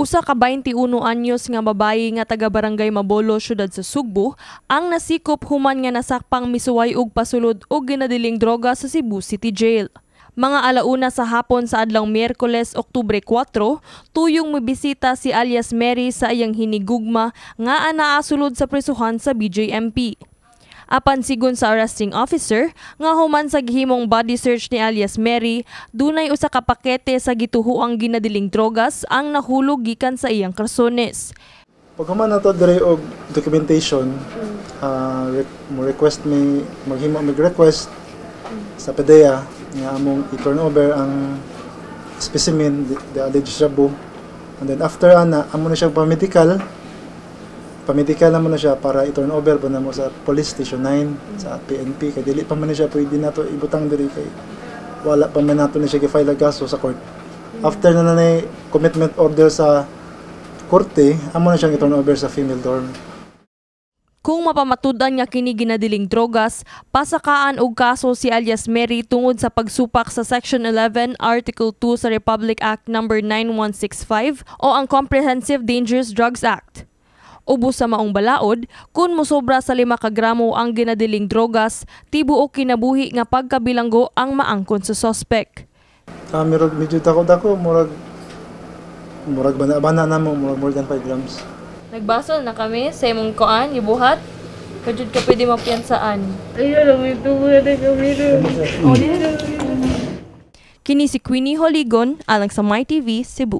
Usa ka 21 anyos nga babayi nga taga Barangay Mabolo, syudad sa Sugbo, ang nasikop human nga nasakpang misuway og pasulod og ginadiling droga sa Cebu City Jail. Mga alauna sa hapon sa adlawng Miyerkules, Oktubre 4, tuyong mibisita si alias Mary sa iyang hinigugma nga anaa sulod sa prisuhan sa BJMP. Apan sigon sa arresting officer, nga human sa gihimong body search ni alias Mary, dunay usa ka pakete sa gituhuang ginadiling drogas ang nahulog gikan sa iyang karsones. Pag human nato dire og documentation, mag-request sa PDEA nga among i-turn over ang specimen, the alleged shabu. And then after amo na siya pa-medical naman na siya para i-turn over po na mo sa Police Station 9, sa PNP. Kaya dili pa man na siya pwede na to ibutang diri kay wala pa man nato na siya gi-file ang kaso sa court. After na nanay commitment order sa korte, amo na siyang i-turn over sa female dorm. Kung mapamatudan nga kini ginadiling drogas, pasakaan og kaso si alias Mary tungod sa pagsupak sa Section 11, Article 2 sa Republic Act No. 9165 o ang Comprehensive Dangerous Drugs Act. Ubos sa maong balaod, kung mosobra sa 5 ka gramo ang ginadiling drogas, tibuok kinabuhi nga pagkabilanggo ang maangkon sa suspect. Medyo takot murag bana na mo, more than 5 grams. Nagbasol na kami sa imong kuan, ibuhat. Kajud ka pwede mapiyansaan. Ayun, may tubo na kami doon. Kini si Queenie Holigon, alang sa MyTV, Cebu.